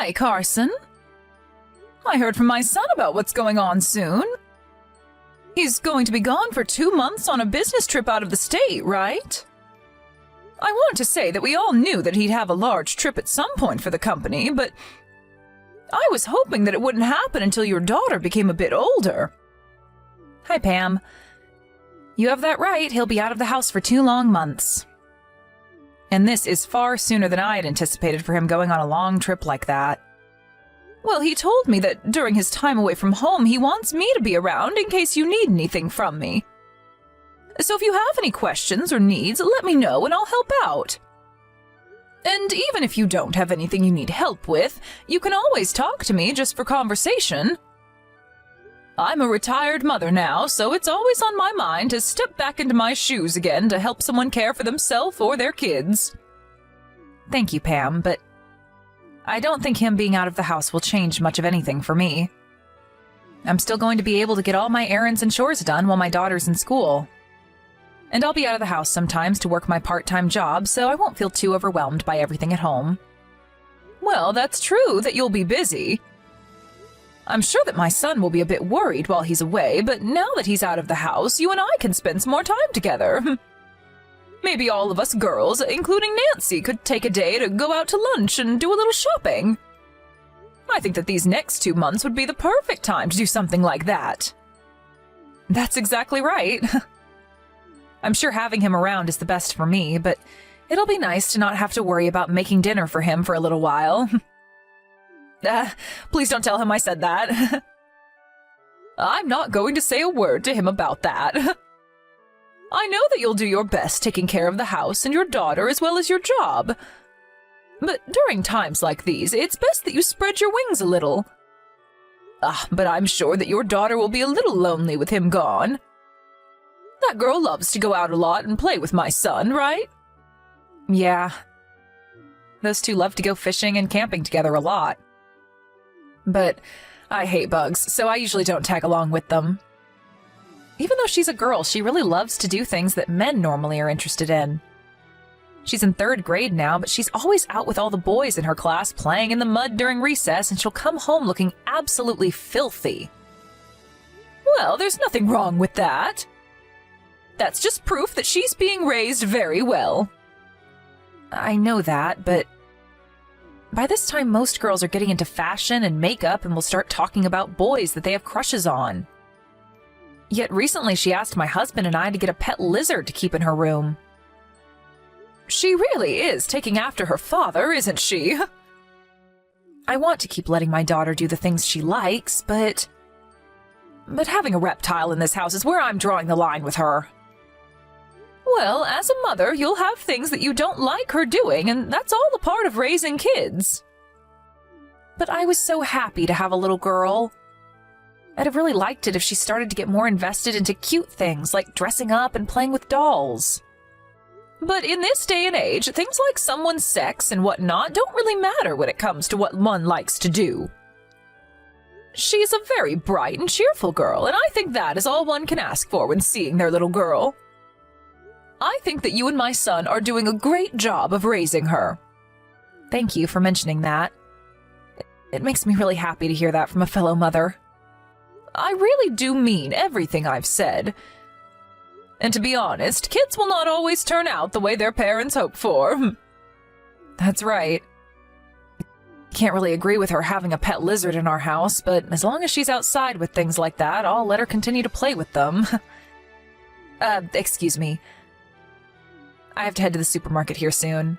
Hi, Carson. I heard from my son about what's going on soon. He's going to be gone for 2 months on a business trip out of the state, right? I want to say that we all knew that he'd have a large trip at some point for the company, but I was hoping that it wouldn't happen until your daughter became a bit older. Hi, Pam. You have that right. He'll be out of the house for 2 long months. And this is far sooner than I had anticipated for him going on a long trip like that. Well, he told me that during his time away from home, he wants me to be around in case you need anything from me. So if you have any questions or needs, let me know and I'll help out. And even if you don't have anything you need help with, you can always talk to me just for conversation. I'm a retired mother now, so it's always on my mind to step back into my shoes again to help someone care for themselves or their kids. Thank you, Pam, but I don't think him being out of the house will change much of anything for me. I'm still going to be able to get all my errands and chores done while my daughter's in school. And I'll be out of the house sometimes to work my part-time job, so I won't feel too overwhelmed by everything at home. Well, that's true that you'll be busy. I'm sure that my son will be a bit worried while he's away, but now that he's out of the house, you and I can spend some more time together. Maybe all of us girls, including Nancy, could take a day to go out to lunch and do a little shopping. I think that these next 2 months would be the perfect time to do something like that. That's exactly right. I'm sure having him around is the best for me, but it'll be nice to not have to worry about making dinner for him for a little while. Please don't tell him I said that. I'm not going to say a word to him about that. I know that you'll do your best taking care of the house and your daughter as well as your job. But during times like these, it's best that you spread your wings a little. But I'm sure that your daughter will be a little lonely with him gone. That girl loves to go out a lot and play with my son, right? Yeah. Those two love to go fishing and camping together a lot. But I hate bugs, so I usually don't tag along with them. Even though she's a girl, she really loves to do things that men normally are interested in. She's in 3rd grade now, but she's always out with all the boys in her class playing in the mud during recess, and she'll come home looking absolutely filthy. Well, there's nothing wrong with that. That's just proof that she's being raised very well. I know that, but by this time most girls are getting into fashion and makeup and will start talking about boys that they have crushes on. Yet recently she asked my husband and I to get a pet lizard to keep in her room. She really is taking after her father, isn't she? I want to keep letting my daughter do the things she likes, but having a reptile in this house is where I'm drawing the line with her. Well, as a mother, you'll have things that you don't like her doing, and that's all a part of raising kids. But I was so happy to have a little girl. I'd have really liked it if she started to get more invested into cute things like dressing up and playing with dolls. But in this day and age, things like someone's sex and whatnot don't really matter when it comes to what one likes to do. She's a very bright and cheerful girl, and I think that is all one can ask for when seeing their little girl. I think that you and my son are doing a great job of raising her. Thank you for mentioning that. It makes me really happy to hear that from a fellow mother. I really do mean everything I've said. And to be honest, kids will not always turn out the way their parents hope for. That's right. Can't really agree with her having a pet lizard in our house, but as long as she's outside with things like that, I'll let her continue to play with them. Excuse me. I have to head to the supermarket here soon.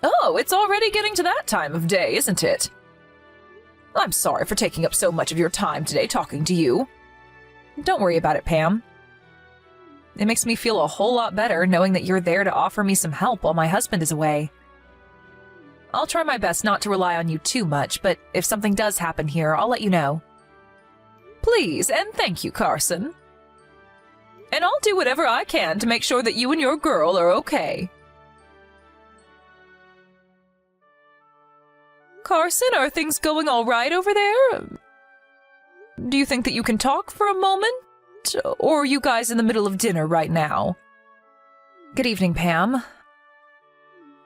Oh, it's already getting to that time of day, isn't it? I'm sorry for taking up so much of your time today talking to you. Don't worry about it, Pam. It makes me feel a whole lot better knowing that you're there to offer me some help while my husband is away. I'll try my best not to rely on you too much, but if something does happen here, I'll let you know. Please, and thank you, Carson. And I'll do whatever I can to make sure that you and your girl are okay. Carson, are things going all right over there? Do you think that you can talk for a moment? Or are you guys in the middle of dinner right now? Good evening, Pam.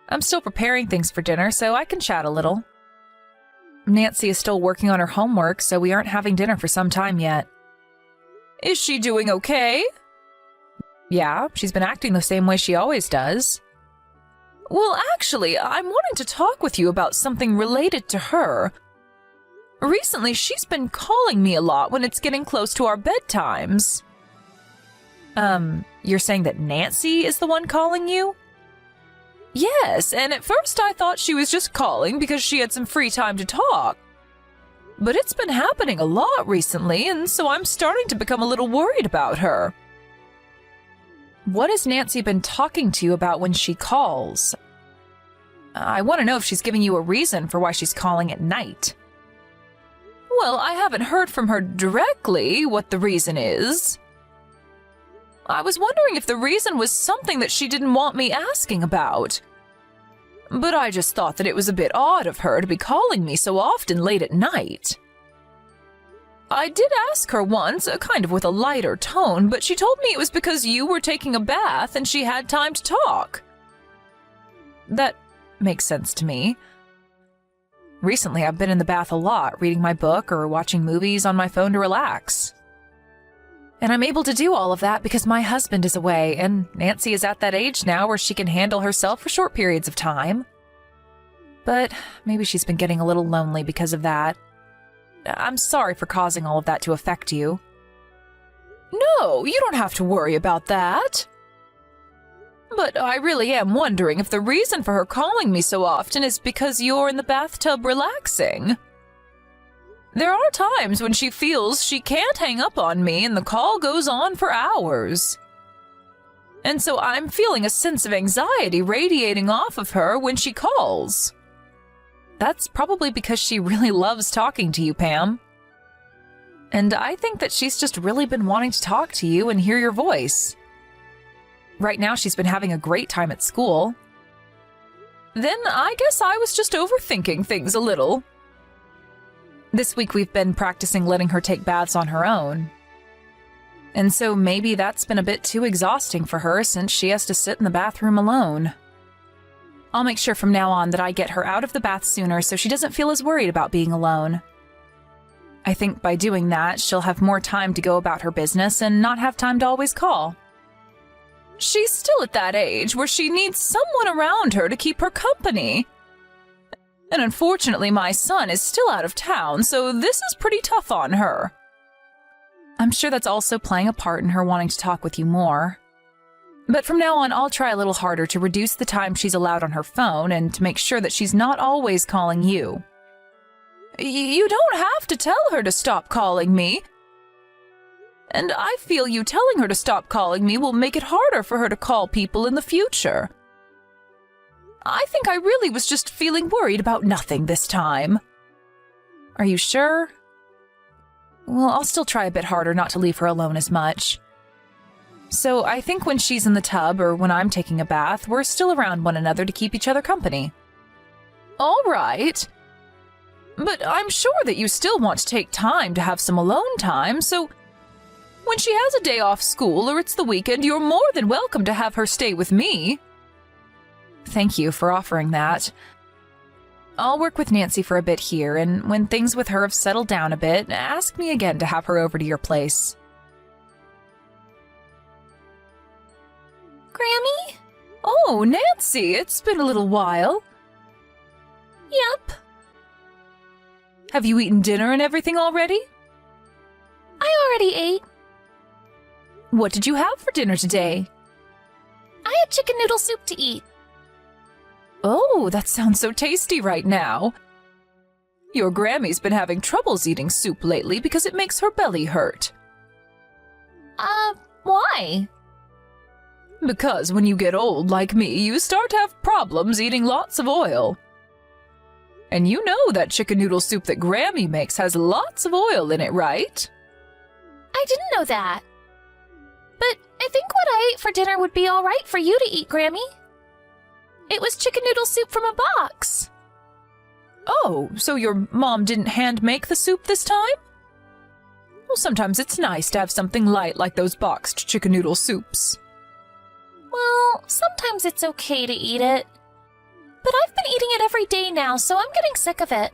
I'm still preparing things for dinner, so I can chat a little. Nancy is still working on her homework, so we aren't having dinner for some time yet. Is she doing okay? Yeah, she's been acting the same way she always does. Well, actually, I'm wanting to talk with you about something related to her. Recently, she's been calling me a lot when it's getting close to our bedtimes. You're saying that Nancy is the one calling you? Yes, and at first I thought she was just calling because she had some free time to talk. But it's been happening a lot recently, and so I'm starting to become a little worried about her. What has Nancy been talking to you about when she calls? I want to know if she's giving you a reason for why she's calling at night. Well, I haven't heard from her directly what the reason is. I was wondering if the reason was something that she didn't want me asking about. But I just thought that it was a bit odd of her to be calling me so often late at night. I did ask her once, kind of with a lighter tone, but she told me it was because you were taking a bath and she had time to talk. That makes sense to me. Recently, I've been in the bath a lot, reading my book or watching movies on my phone to relax. And I'm able to do all of that because my husband is away, and Nancy is at that age now where she can handle herself for short periods of time. But maybe she's been getting a little lonely because of that. I'm sorry for causing all of that to affect you. No, you don't have to worry about that. But I really am wondering if the reason for her calling me so often is because you're in the bathtub relaxing. There are times when she feels she can't hang up on me and the call goes on for hours. And so I'm feeling a sense of anxiety radiating off of her when she calls. That's probably because she really loves talking to you, Pam. And I think that she's just really been wanting to talk to you and hear your voice. Right now, she's been having a great time at school. Then I guess I was just overthinking things a little. This week we've been practicing letting her take baths on her own. And so maybe that's been a bit too exhausting for her since she has to sit in the bathroom alone. I'll make sure from now on that I get her out of the bath sooner so she doesn't feel as worried about being alone. I think by doing that, she'll have more time to go about her business and not have time to always call. She's still at that age where she needs someone around her to keep her company. And unfortunately, my son is still out of town, so this is pretty tough on her. I'm sure that's also playing a part in her wanting to talk with you more. But from now on, I'll try a little harder to reduce the time she's allowed on her phone and to make sure that she's not always calling you. You don't have to tell her to stop calling me. And I feel you telling her to stop calling me will make it harder for her to call people in the future. I think I really was just feeling worried about nothing this time. Are you sure? Well, I'll still try a bit harder not to leave her alone as much. So I think when she's in the tub or when I'm taking a bath, we're still around one another to keep each other company. All right. But I'm sure that you still want to take time to have some alone time, so when she has a day off school or it's the weekend, you're more than welcome to have her stay with me. Thank you for offering that. I'll work with Nancy for a bit here, and when things with her have settled down a bit, ask me again to have her over to your place. Grammy? Oh, Nancy, it's been a little while. Yep. Have you eaten dinner and everything already? I already ate. What did you have for dinner today? I had chicken noodle soup to eat. Oh, that sounds so tasty right now. Your Grammy's been having troubles eating soup lately because it makes her belly hurt. Why? Because when you get old like me, you start to have problems eating lots of oil. And you know that chicken noodle soup that Grammy makes has lots of oil in it, right? I didn't know that. But I think what I ate for dinner would be all right for you to eat, Grammy. It was chicken noodle soup from a box. Oh, so your mom didn't hand make the soup this time? Well, sometimes it's nice to have something light like those boxed chicken noodle soups. Well, sometimes it's okay to eat it. But I've been eating it every day now, so I'm getting sick of it.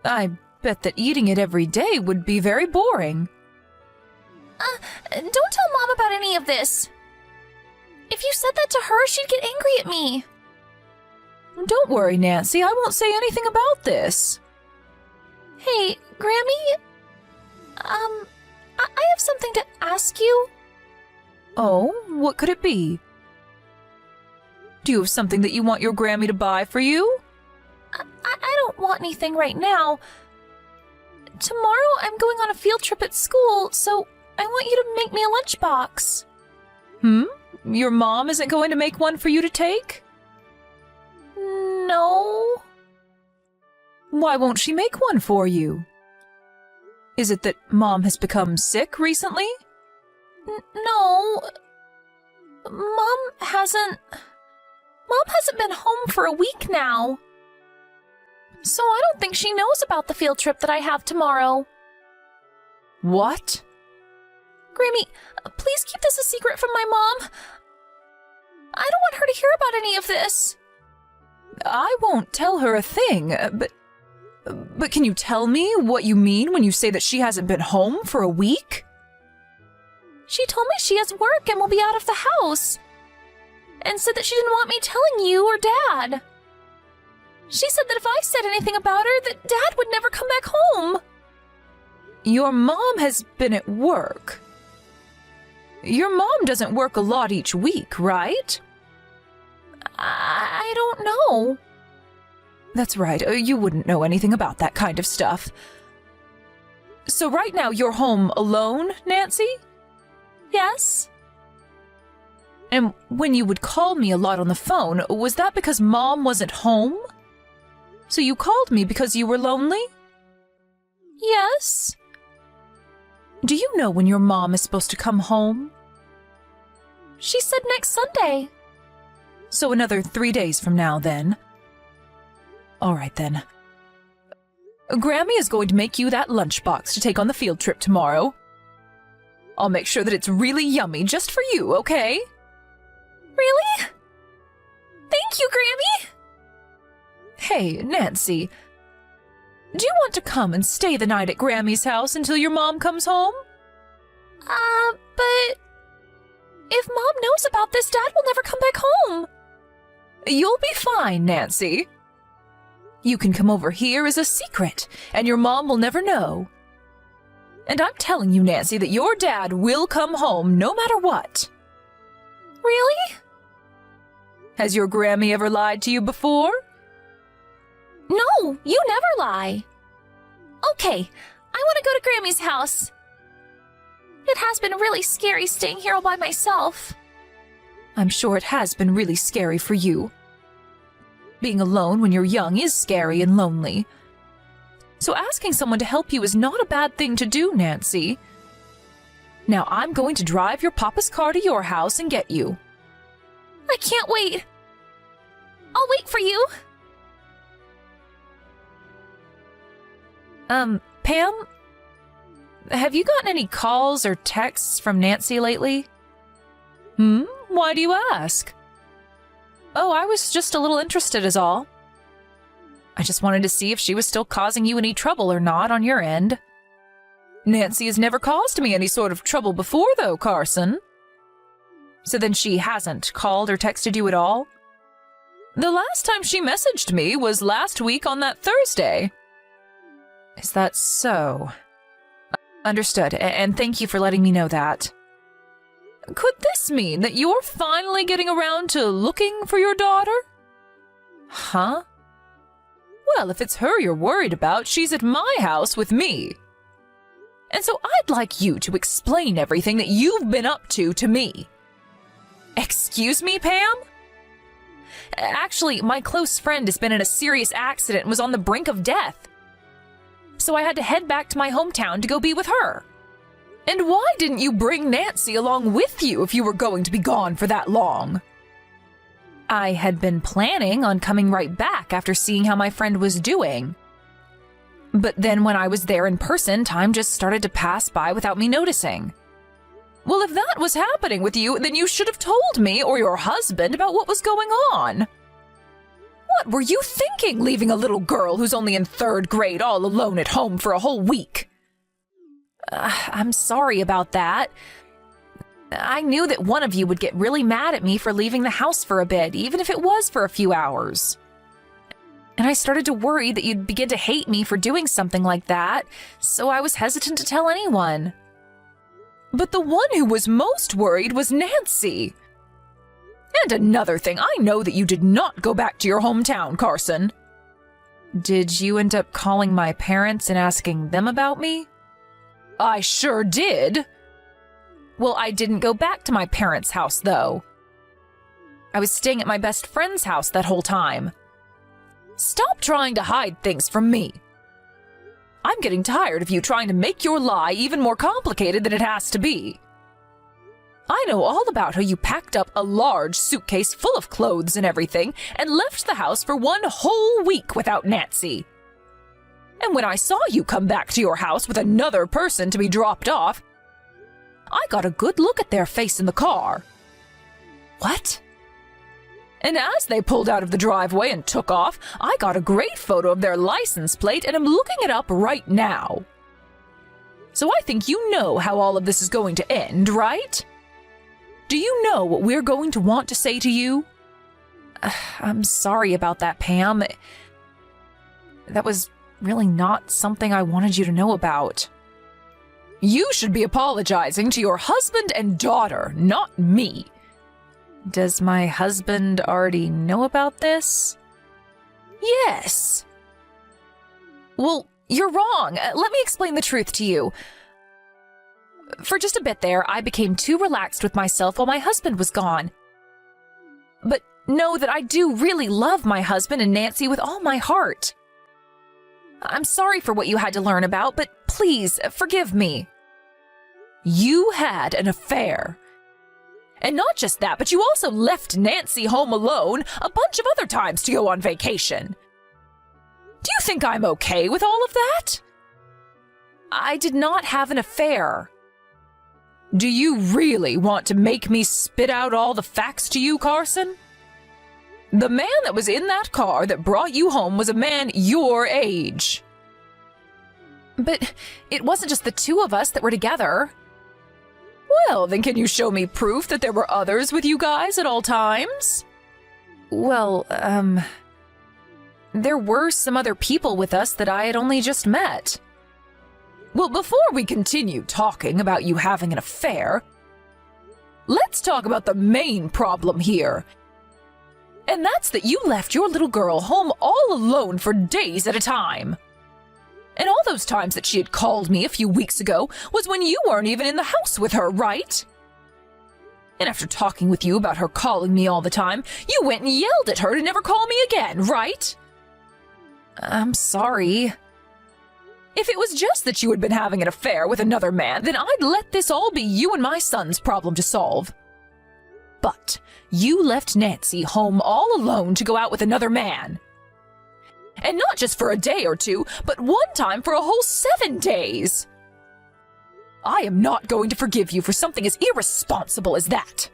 I bet that eating it every day would be very boring. Don't tell Mom about any of this. If you said that to her, she'd get angry at me. Don't worry, Nancy, I won't say anything about this. Hey, Grammy? I have something to ask you. Oh, what could it be? Do you have something that you want your Grammy to buy for you? I don't want anything right now. Tomorrow I'm going on a field trip at school, so I want you to make me a lunchbox. Your mom isn't going to make one for you to take? No. Why won't she make one for you? Is it that Mom has become sick recently? No. Mom hasn't been home for a week now. So I don't think she knows about the field trip that I have tomorrow. What? Grammy, please keep this a secret from my mom. I don't want her to hear about any of this. I won't tell her a thing, but can you tell me what you mean when you say that she hasn't been home for a week? She told me she has work and will be out of the house, and said that she didn't want me telling you or Dad. She said that if I said anything about her, that Dad would never come back home. Your mom has been at work. Your mom doesn't work a lot each week, right? I don't know. That's right, you wouldn't know anything about that kind of stuff. So right now you're home alone, Nancy? Yes. And when you would call me a lot on the phone, was that because Mom wasn't home? So you called me because you were lonely? Yes. Do you know when your mom is supposed to come home? She said next Sunday. So another 3 days from now, then. All right, then. Grammy is going to make you that lunchbox to take on the field trip tomorrow. I'll make sure that it's really yummy just for you, okay? Really? Thank you, Grammy! Hey, Nancy. Do you want to come and stay the night at Grammy's house until your mom comes home? But if Mom knows about this, Dad will never come back home. You'll be fine, Nancy. You can come over here as a secret, and your mom will never know. And I'm telling you, Nancy, that your dad will come home no matter what. Really? Has your Grammy ever lied to you before? No, you never lie. Okay, I want to go to Grammy's house. It has been really scary staying here all by myself. I'm sure it has been really scary for you. Being alone when you're young is scary and lonely. So asking someone to help you is not a bad thing to do, Nancy. Now I'm going to drive your papa's car to your house and get you. I can't wait. I'll wait for you. Pam? Have you gotten any calls or texts from Nancy lately? Why do you ask? Oh, I was just a little interested is all. I just wanted to see if she was still causing you any trouble or not on your end. Nancy has never caused me any sort of trouble before, though, Carson. So then she hasn't called or texted you at all? The last time she messaged me was last week on that Thursday. Is that so? Understood, and thank you for letting me know that. Could this mean that you're finally getting around to looking for your daughter? Huh? Well, if it's her you're worried about, she's at my house with me. And so I'd like you to explain everything that you've been up to me. Excuse me, Pam? Actually, my close friend has been in a serious accident and was on the brink of death. So I had to head back to my hometown to go be with her. And why didn't you bring Nancy along with you if you were going to be gone for that long? I had been planning on coming right back after seeing how my friend was doing. But then when I was there in person, time just started to pass by without me noticing. Well, if that was happening with you, then you should have told me or your husband about what was going on. What were you thinking, leaving a little girl who's only in 3rd grade all alone at home for a whole week? I'm sorry about that. I knew that one of you would get really mad at me for leaving the house for a bit, even if it was for a few hours. And I started to worry that you'd begin to hate me for doing something like that, so I was hesitant to tell anyone. But the one who was most worried was Nancy. And another thing, I know that you did not go back to your hometown, Carson. Did you end up calling my parents and asking them about me? I sure did. Well, I didn't go back to my parents' house, though. I was staying at my best friend's house that whole time. Stop trying to hide things from me. I'm getting tired of you trying to make your lie even more complicated than it has to be. I know all about how you packed up a large suitcase full of clothes and everything and left the house for 1 whole week without Nancy. And when I saw you come back to your house with another person to be dropped off, I got a good look at their face in the car. What? And as they pulled out of the driveway and took off, I got a great photo of their license plate and am looking it up right now. So I think you know how all of this is going to end, right? Do you know what we're going to want to say to you? I'm sorry about that, Pam. That was really not something I wanted you to know about. You should be apologizing to your husband and daughter, not me. Does my husband already know about this? Yes. Well, you're wrong. Let me explain the truth to you. For just a bit there, I became too relaxed with myself while my husband was gone. But know that I do really love my husband and Nancy with all my heart. I'm sorry for what you had to learn about, but please forgive me. You had an affair. And not just that, but you also left Nancy home alone a bunch of other times to go on vacation. Do you think I'm okay with all of that? I did not have an affair. Do you really want to make me spit out all the facts to you, Carson? The man that was in that car that brought you home was a man your age. But it wasn't just the two of us that were together. Well, then can you show me proof that there were others with you guys at all times? Well, there were some other people with us that I had only just met. Well, before we continue talking about you having an affair, let's talk about the main problem here. And that's that you left your little girl home all alone for days at a time. And all those times that she had called me a few weeks ago was when you weren't even in the house with her, right? And after talking with you about her calling me all the time, you went and yelled at her to never call me again, right? I'm sorry. If it was just that you had been having an affair with another man, then I'd let this all be you and my son's problem to solve. But you left Nancy home all alone to go out with another man. And not just for a day or two, but one time for a whole 7 days. I am not going to forgive you for something as irresponsible as that.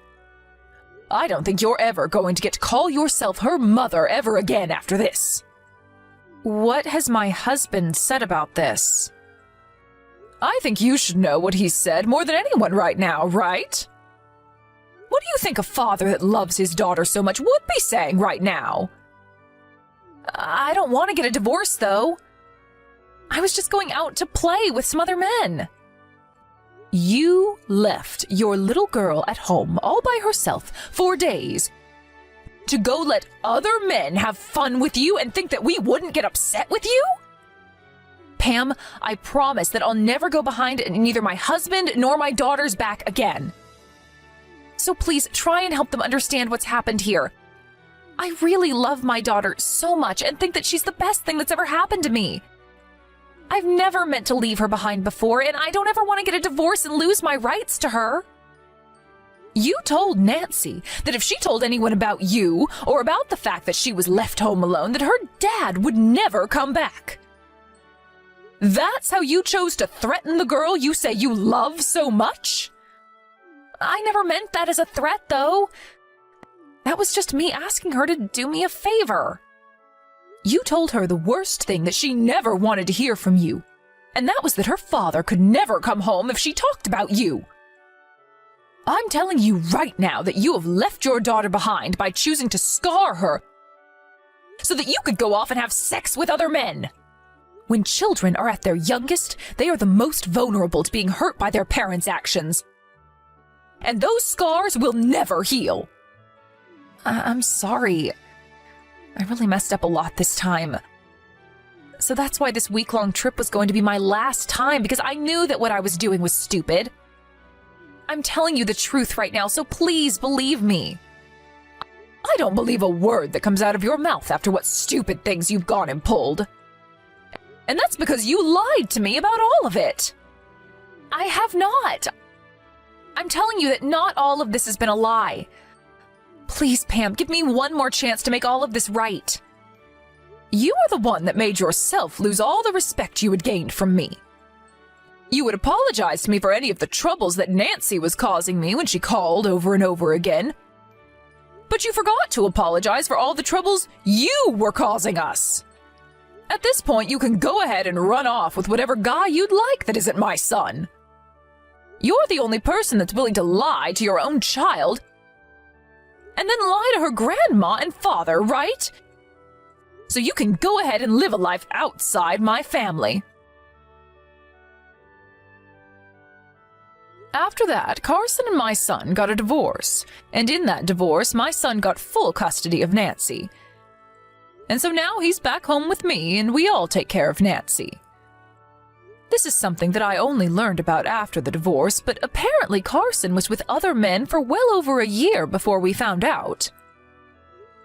I don't think you're ever going to get to call yourself her mother ever again after this. What has my husband said about this? I think you should know what he's said more than anyone right now, right? What do you think a father that loves his daughter so much would be saying right now? I don't want to get a divorce, though. I was just going out to play with some other men. You left your little girl at home all by herself for days to go let other men have fun with you and think that we wouldn't get upset with you? Pam, I promise that I'll never go behind neither my husband nor my daughter's back again. So please try and help them understand what's happened here. I really love my daughter so much and think that she's the best thing that's ever happened to me. I've never meant to leave her behind before, and I don't ever want to get a divorce and lose my rights to her. You told Nancy that if she told anyone about you or about the fact that she was left home alone, that her dad would never come back. That's how you chose to threaten the girl you say you love so much? I never meant that as a threat, though. That was just me asking her to do me a favor. You told her the worst thing that she never wanted to hear from you, and that was that her father could never come home if she talked about you. I'm telling you right now that you have left your daughter behind by choosing to scar her so that you could go off and have sex with other men. When children are at their youngest, they are the most vulnerable to being hurt by their parents' actions. And those scars will never heal. I'm sorry. I really messed up a lot this time. So that's why this week-long trip was going to be my last time, because I knew that what I was doing was stupid. I'm telling you the truth right now, so please believe me. I don't believe a word that comes out of your mouth after what stupid things you've gone and pulled. And that's because you lied to me about all of it. I have not. I'm telling you that not all of this has been a lie. Please, Pam, give me one more chance to make all of this right. You are the one that made yourself lose all the respect you had gained from me. You would apologize to me for any of the troubles that Nancy was causing me when she called over and over again. But you forgot to apologize for all the troubles you were causing us. At this point, you can go ahead and run off with whatever guy you'd like that isn't my son. You're the only person that's willing to lie to your own child and then lie to her grandma and father, right? So you can go ahead and live a life outside my family. After that, Carson and my son got a divorce, and in that divorce, my son got full custody of Nancy. And so now he's back home with me, and we all take care of Nancy. This is something that I only learned about after the divorce, but apparently Carson was with other men for well over a year before we found out.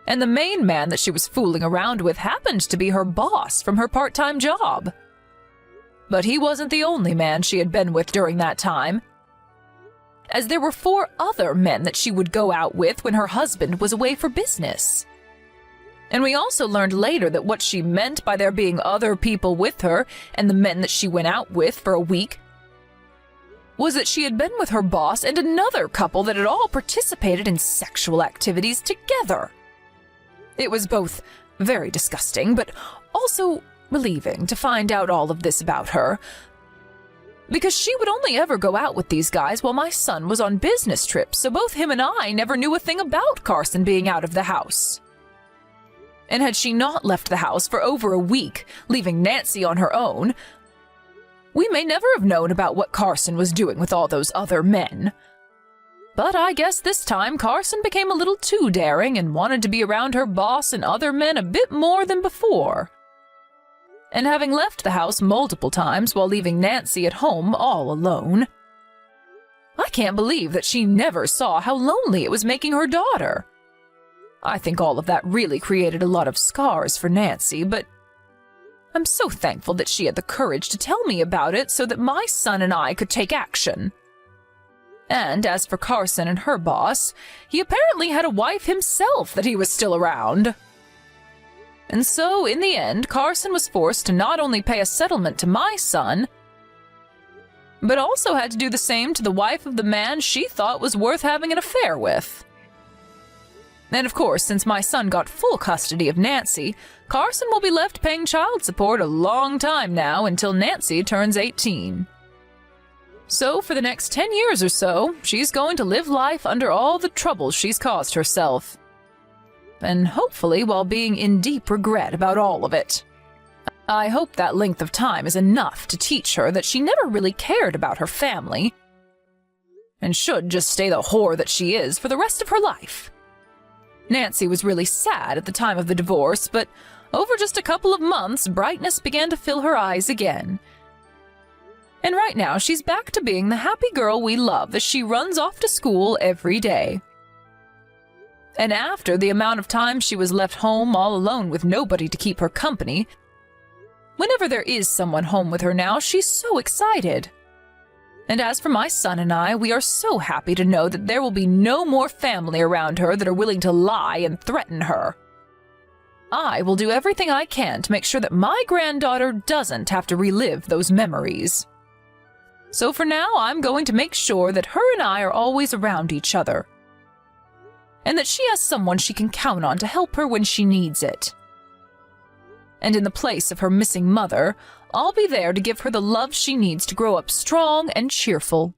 And the main man that she was fooling around with happened to be her boss from her part-time job. But he wasn't the only man she had been with during that time, as there were 4 other men that she would go out with when her husband was away for business. And we also learned later that what she meant by there being other people with her and the men that she went out with for a week was that she had been with her boss and another couple that had all participated in sexual activities together. It was both very disgusting, but also relieving to find out all of this about her, because she would only ever go out with these guys while my son was on business trips, so both him and I never knew a thing about Carson being out of the house. And had she not left the house for over a week, leaving Nancy on her own, we may never have known about what Carson was doing with all those other men. But I guess this time Carson became a little too daring and wanted to be around her boss and other men a bit more than before. And having left the house multiple times while leaving Nancy at home all alone, I can't believe that she never saw how lonely it was making her daughter. I think all of that really created a lot of scars for Nancy, but I'm so thankful that she had the courage to tell me about it so that my son and I could take action. And as for Carson and her boss, he apparently had a wife himself that he was still around. And so, in the end, Carson was forced to not only pay a settlement to my son, but also had to do the same to the wife of the man she thought was worth having an affair with. And of course, since my son got full custody of Nancy, Carson will be left paying child support a long time now until Nancy turns 18. So for the next 10 years or so, she's going to live life under all the troubles she's caused herself. And hopefully while being in deep regret about all of it. I hope that length of time is enough to teach her that she never really cared about her family, and should just stay the whore that she is for the rest of her life. Nancy was really sad at the time of the divorce, but over just a couple of months, brightness began to fill her eyes again. And right now, she's back to being the happy girl we love as she runs off to school every day. And after the amount of time she was left home all alone with nobody to keep her company, whenever there is someone home with her now, she's so excited. And as for my son and I, we are so happy to know that there will be no more family around her that are willing to lie and threaten her. I will do everything I can to make sure that my granddaughter doesn't have to relive those memories. So for now, I'm going to make sure that her and I are always around each other, and that she has someone she can count on to help her when she needs it. And in the place of her missing mother, I'll be there to give her the love she needs to grow up strong and cheerful.